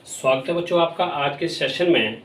स्वागत है बच्चों आपका आज के सेशन में।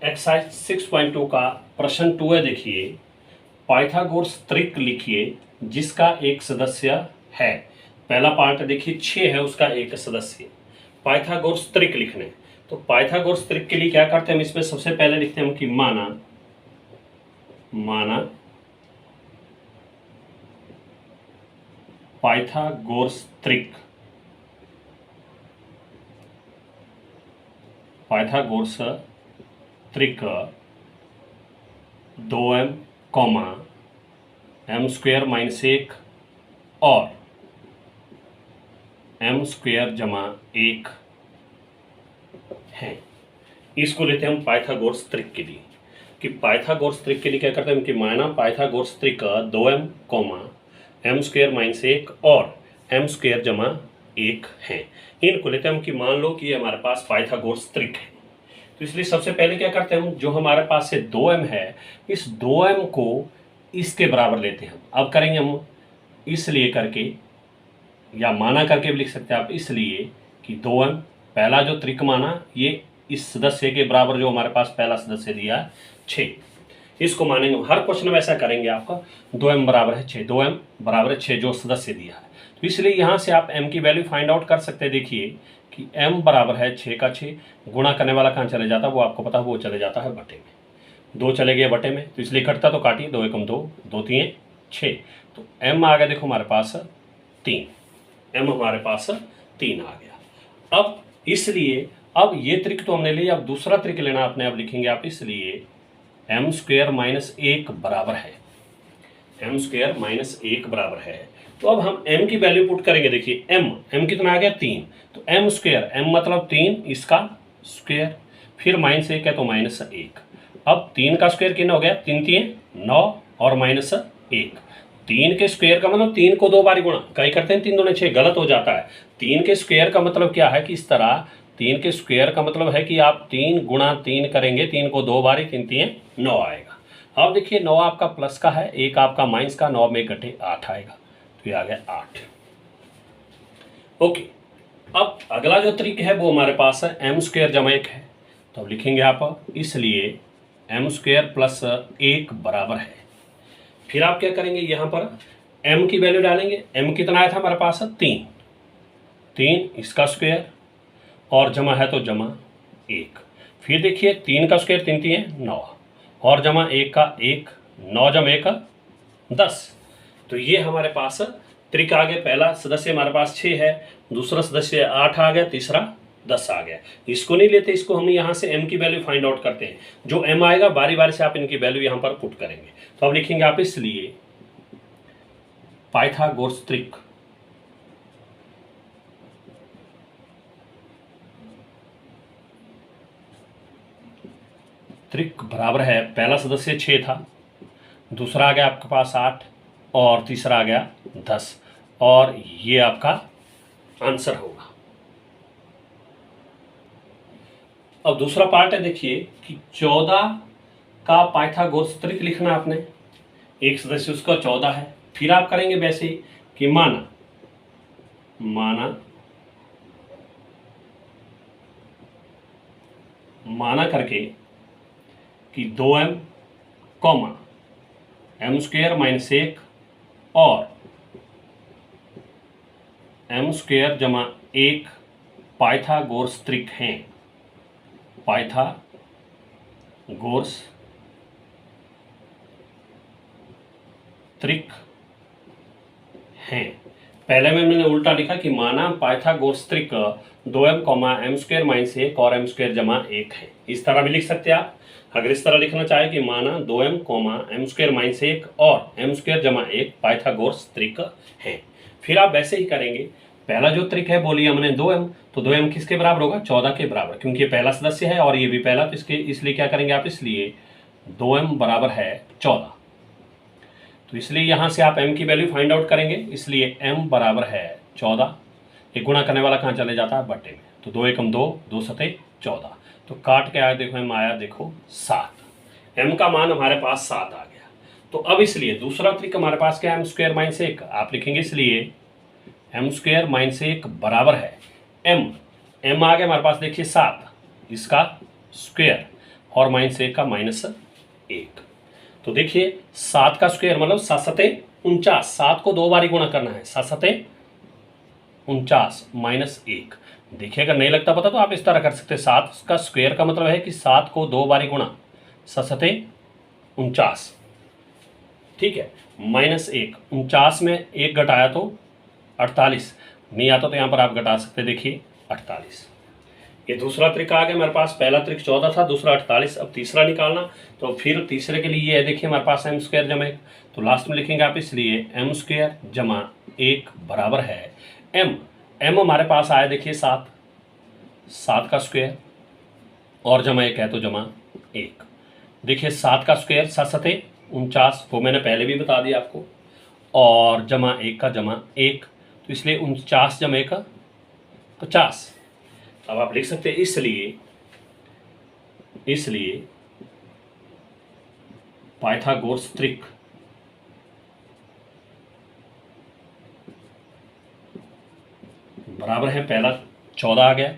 एक्सरसाइज 6.2 का प्रश्न 2 है। देखिए, पाइथागोरस त्रिक लिखिए जिसका एक सदस्य है। पहला पार्ट देखिए 6 है, उसका एक सदस्य। पाइथागोरस त्रिक लिखने, तो पाइथागोरस त्रिक के लिए क्या करते हैं हम, इसमें सबसे पहले लिखते हैं हम कि माना पाइथागोरस त्रिक, पाइथागोरस त्रिक 2m comma m square minus 1 और m स्क्वायर जमा 1 है। इसको लेते हैं हम पाइथागोरस त्रिक के लिए। कि पाइथागोरस त्रिक के लिए क्या करते हैं हम कि माना पाइथागोरस त्रिक 2m comma m square minus 1 और m स्क्वायर जमा 1 है। इनको लेते हैं हम कि मान लो कि हमारे पास पाइथागोरस त्रिक है। तो इसलिए सबसे पहले क्या करते हैं हम, जो हमारे पास से 2m है, इस 2m को इसके बराबर लेते हैं। अब करेंगे हम इसलिए करके या माना करके भी लिख सकते हैं आप, इसलिए कि 2m पहला जो त्रिक माना ये इस सदस्य के बराबर, जो हमारे पास पहला सदस्य दिया 6, इसको मानेंगे। हर क्वेश्चन में ऐसा करेंगे आपका 2m बराबर है 6, 2m बराबर है 6 जो सदस्य दिया है। तो इसलिए यहाँ से आप m की वैल्यू फाइंड आउट कर सकते हैं। देखिए कि m बराबर है 6 का 6, गुणा करने वाला कहाँ चले जाता है वो आपको पता है, वो चले जाता है बटे में। 2 चले गए बटे में, तो इसलिए कटता तो काटिए, 2 एकम 2, 2 3 6, तो m आ गया देखो हमारे पास 3, m हमारे पास 3 आ गया। अब इसलिए अब ये त्रिक तो हमने लिया, अब दूसरा त्रिक लेना आपने। अब लिखेंगे आप इसलिए m स्क्वायर माइनस 1 बराबर है, m स्क्वायर माइनस 1 बराबर है। तो अब हम m की वैल्यू पुट करेंगे। देखिए m कितना आ गया 3, तो m स्क्वायर, m मतलब 3 इसका स्क्वायर, फिर माइनस 1 है तो माइनस 1। अब 3 का स्क्वायर कितना हो गया, 3 3 9 और माइनस 1। 3 के स्क्वायर का मतलब 3 को 2 बार गुणा, कई करते हैं 3 दूने 6, गलत हो जाता है। 3 के स्क्वायर का मतलब क्या है कि इस तरह 3 के स्क्वायर का मतलब है कि आप 3 गुणा 3 करेंगे, 3 को 2 बार ही, 3 3 9 आएगा। अब देखिए 9 आपका प्लस का है, 1 आपका माइनस का, 9 में घटे 8 आएगा, तो ये आ गया 8। ओके, अब अगला जो त्रिक है वो हमारे पास है m स्क्वायर जमा 1 है। तो अब लिखेंगे आप इसलिए m स्क्वायर प्लस 1 बराबर है। फिर आप क्या करेंगे, यहाँ पर m की वैल्यू डालेंगे। m कितना आया था हमारे पास, 3, 3 इसका स्क्वायर और जमा है तो जमा 1। फिर देखिए 3 का स्क्वायर 3 3 9 और जमा 1 का 1, 9 जमा 1 10। तो ये हमारे पास त्रिक आ गया। पहला सदस्य हमारे पास 6 है, दूसरा सदस्य 8 आ गया, तीसरा 10 आ गया। इसको नहीं लेते, इसको हम यहाँ से m की वैल्यू फाइंड आउट करते हैं। जो m आएगा बारी बारी से आप इनकी वैल्यू यहाँ पर पुट करेंगे। तो अब लिखेंगे आप इसलिए पाइथागोरस त्रिक बराबर है, पहला सदस्य 6 था, दूसरा आ गया आपके पास 8 और तीसरा आ गया 10, और ये आपका आंसर होगा। अब दूसरा पार्ट है, देखिए कि 14 का पाइथागोरस त्रिक लिखना आपने। एक सदस्य उसका 14 है। फिर आप करेंगे वैसे ही कि माना करके कि 2m comma m square minus 1 और m स्क्वायर जमा 1 पाइथागोरस त्रिक हैं, पाइथागोरस त्रिक हैं। पहले में मैंने उल्टा लिखा कि माना पाइथागोरस त्रिक 2m comma m square minus 1 और m स्क्वायर जमा 1 है। इस तरह भी लिख सकते हैं आप। अगर इस तरह लिखना चाहे कि माना 2m comma m square minus 1 और m स्क्वायर जमा 1 पाइथागोरस त्रिक है। फिर आप वैसे ही करेंगे। पहला जो त्रिक है बोलिए हमने 2m, तो 2m किसके बराबर होगा, 14 के बराबर, क्योंकि ये पहला सदस्य है और ये भी पहला, तो इसके इसलिए क्या करेंगे आप, इसलिए 2m बराबर है 14। तो इसलिए यहाँ से आप m की वैल्यू फाइंड आउट करेंगे। इसलिए m बराबर है 14, एक गुणा करने वाला कहाँ चले जाता है, बटे में, तो 2 एकम 2, 2 सते 14, तो काट के आया देखो m आया देखो 7, m का मान हमारे पास 7 आ गया। तो अब इसलिए दूसरा त्रिक हमारे पास क्या है, m स्क्वायर माइनस 1, आप लिखेंगे इसलिए m स्क्वायर माइनस 1 बराबर है m आ गया हमारे पास देखिए 7, इसका स्क्वायर और -1 का -1। तो देखिए 7 का स्क्वायर मतलब 7 सते 49, 7 को 2 बारी गुणा करना है, 7 सते 49 -1। देखिए अगर नहीं लगता पता तो आप इस तरह कर सकते हैं, 7 का स्क्वायर का मतलब है कि 7 को 2 बारी गुणा, 7 सते 49, ठीक है, -1, 49 में 1 घटाया तो 48, नहीं आता तो यहाँ पर आप घटा सकते, देखिए 48। ये दूसरा त्रिक आ गया हमारे पास, पहला त्रिक 14 था, दूसरा 48। अब तीसरा निकालना, तो फिर तीसरे के लिए ये है, देखिए हमारे पास m स्क्वायर जमा 1, तो लास्ट में लिखेंगे आप, इसलिए m स्क्वायर जमा 1 बराबर है m हमारे पास आया देखिए 7, 7 का स्क्वायर और जमा 1 है तो जमा 1। देखिए 7 का स्क्वायर 7 सते 49, वो मैंने पहले भी बता दिया आपको, और जमा 1 का जमा 1, तो इसलिए 49 जमा 1 का 50। अब आप लिख सकते हैं इसलिए पाइथागोरस त्रिक बराबर है, पहला 14 आ गया,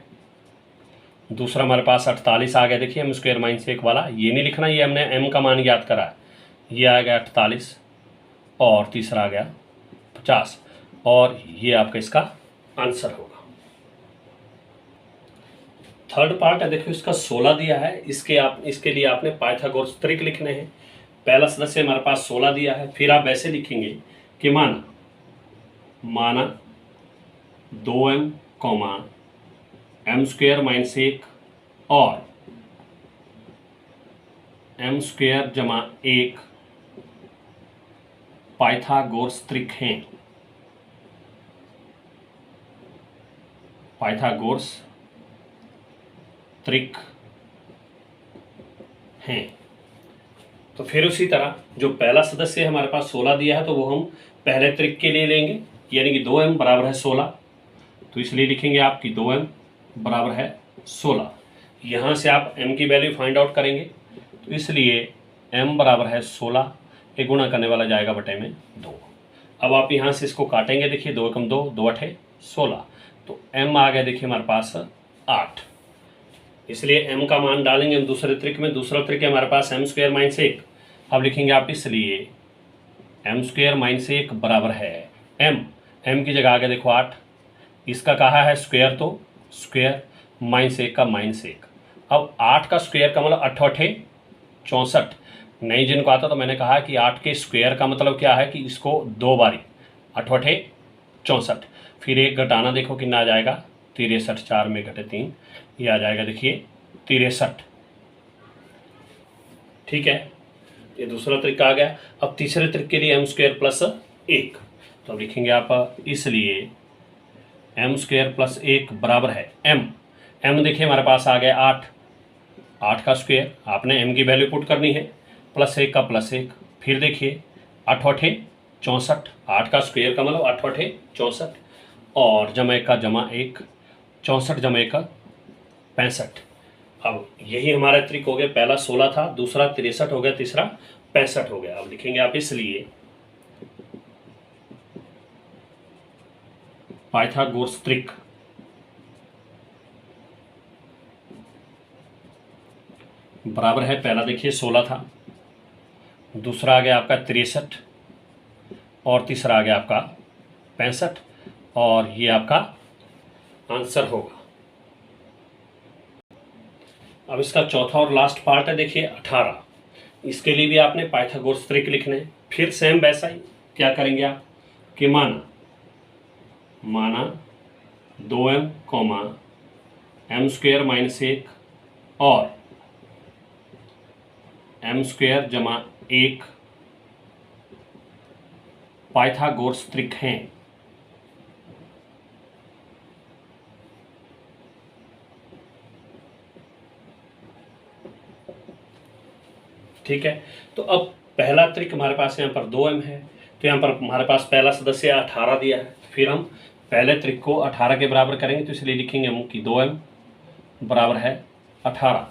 दूसरा हमारे पास 48 आ गया, देखिए m स्क्वायर -1 वाला, ये नहीं लिखना, ये हमने m का मान याद करा, ये आ गया 48 और तीसरा आ गया 50, और ये आपका इसका आंसर होगा। थर्ड पार्ट है, देखो इसका 16 दिया है, इसके लिए आपने पाइथागोरस त्रिक लिखने हैं। पहला सदस्य हमारे पास 16 दिया है, फिर आप ऐसे लिखेंगे कि माना 2m m स्क्वायर -1 और m स्क्वायर जमा 1 पाइथागोरस त्रिक हैं, पाइथागोरस त्रिक हैं। तो फिर उसी तरह जो पहला सदस्य है हमारे पास 16 दिया है, तो वो हम पहले त्रिक के लिए लेंगे, यानी कि 2m बराबर है 16, तो इसलिए लिखेंगे आपकी 2m बराबर है 16। यहाँ से आप m की वैल्यू फाइंड आउट करेंगे, तो इसलिए m बराबर है 16, ये गुणा करने वाला जाएगा बटे में 2। अब आप यहाँ से इसको काटेंगे, देखिए 2 एकम 2, 2 अठे 16, तो m आ गया देखिए हमारे पास 8, इसलिए m का मान डालेंगे हम दूसरे त्रिक में। दूसरा त्रिक है हमारे पास m स्क्वायर -1, अब लिखेंगे आप, इसलिए m स्क्वायर -1 बराबर है m की जगह आ गया देखो 8, इसका कहा है स्क्वायर, तो स्क्वायर -1 का -1। अब 8 का स्क्वायर का मतलब 8 अठे 64, नहीं जिनको आता तो मैंने कहा कि 8 के स्क्वायर का मतलब क्या है कि इसको 2 बारी, 8 अठे 64, फिर एक घटाना, देखो कितना आ जाएगा 63, 4 में घटे 3, ये आ जाएगा देखिए 63, ठीक है, ये दूसरा त्रिक आ गया। अब तीसरे त्रिक के लिए m स्क्वायर +1, तो अब लिखेंगे आप, इसलिए m स्क्वायर +1 बराबर है m देखिए हमारे पास आ गया 8 का स्क्वायर, आपने m की वैल्यू पुट करनी है, +1 का +1, फिर देखिए 8 अठे 64, 8 का स्क्वायर का मतलब 8 अठे 64, और जमा 1 का जमा 1, 64 जमा 1 का 65। अब यही हमारा त्रिक हो गया, पहला 16 था, दूसरा 63 हो गया, तीसरा 65 हो गया। अब लिखेंगे आप, इसलिए पाइथागोरस त्रिक बराबर है, पहला देखिए 16 था, दूसरा आ गया आपका 63 और तीसरा आ गया आपका 65, और ये आपका आंसर होगा। अब इसका चौथा और लास्ट पार्ट है, देखिए 18, इसके लिए भी आपने पाइथागोरस त्रिक लिखने हैं। फिर सेम वैसा ही क्या करेंगे आप कि माना 2m m स्क्वायर -1 और m स्क्वायर जमा 1 पाइथागोरस त्रिक हैं। ठीक है, तो अब पहला त्रिक हमारे पास यहाँ पर 2m है, तो यहाँ पर हमारे पास पहला सदस्य 18 दिया है, फिर हम पहले त्रिक को 18 के बराबर करेंगे, तो इसलिए लिखेंगे हम कि 2m बराबर है 18।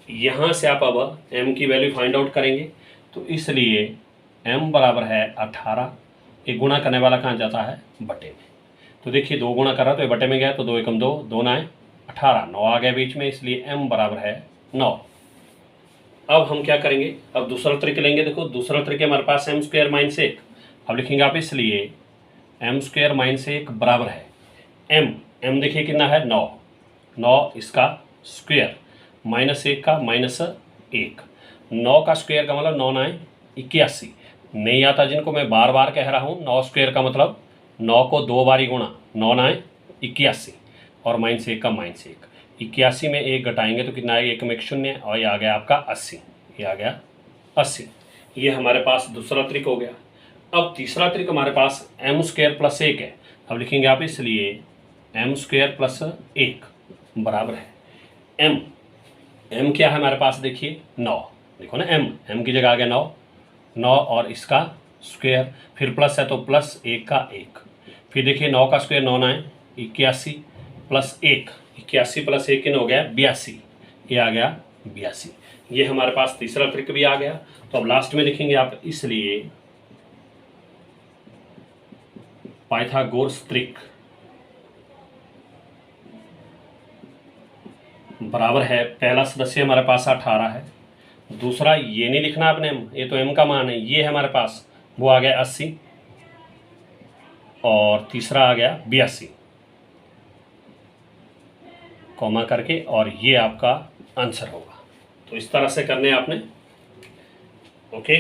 यहाँ से आप अब m की वैल्यू फाइंड आउट करेंगे, तो इसलिए m बराबर है 18, ये गुणा करने वाला कहाँ जाता है, बटे में, तो देखिए 2 गुणा कर रहा तो ये बटे में गया, तो 2 एकम 2, 2 9 18, 9 आ गया बीच में, इसलिए m बराबर है 9। अब हम क्या करेंगे, अब दूसरा तरीका लेंगे। देखो दूसरा तरीका हमारे पास m स्क्वायर माइनस 1, अब लिखेंगे आप इसलिए m स्क्वायर माइनस 1 बराबर है m देखिए कितना है 9, 9 इसका स्क्वायर माइनस 1 का माइनस 1, 9 का स्क्वायर का मतलब 9 9 81, नहीं आता जिनको मैं बार बार कह रहा हूँ, 9 स्क्वायर का मतलब 9 को 2 बारी गुणा, 9 9 81 और माइनस 1 का माइनस 1, 81 में 1 घटाएंगे तो कितना आएगा, 1 में 1 शून्य और ये आ गया आपका 80, ये आ गया 80। ये हमारे पास दूसरा ट्रिक हो गया। अब तीसरा ट्रिक हमारे पास m स्क्वायर प्लस 1 है, अब लिखेंगे आप इसलिए m स्क्वायर प्लस 1 बराबर है m क्या है हमारे पास, देखिए 9, देखो ना m की जगह आ गया 9, 9 और इसका स्क्वायर, फिर प्लस है तो प्लस 1 का 1, फिर देखिए 9 का स्क्वायर 9 9 81 प्लस 1, 81 प्लस 1 हो गया 82, ये आ गया 82। ये हमारे पास तीसरा ट्रिक भी आ गया। तो अब लास्ट में लिखेंगे आप इसलिए पाइथागोरस ट्रिक बराबर है, पहला सदस्य हमारे पास 18 है, दूसरा ये नहीं लिखना आपने, ये तो m का मान है, ये है हमारे पास वो आ गया 80 और तीसरा आ गया 82 कॉमा करके, और ये आपका आंसर होगा। तो इस तरह से करने आपने, ओके।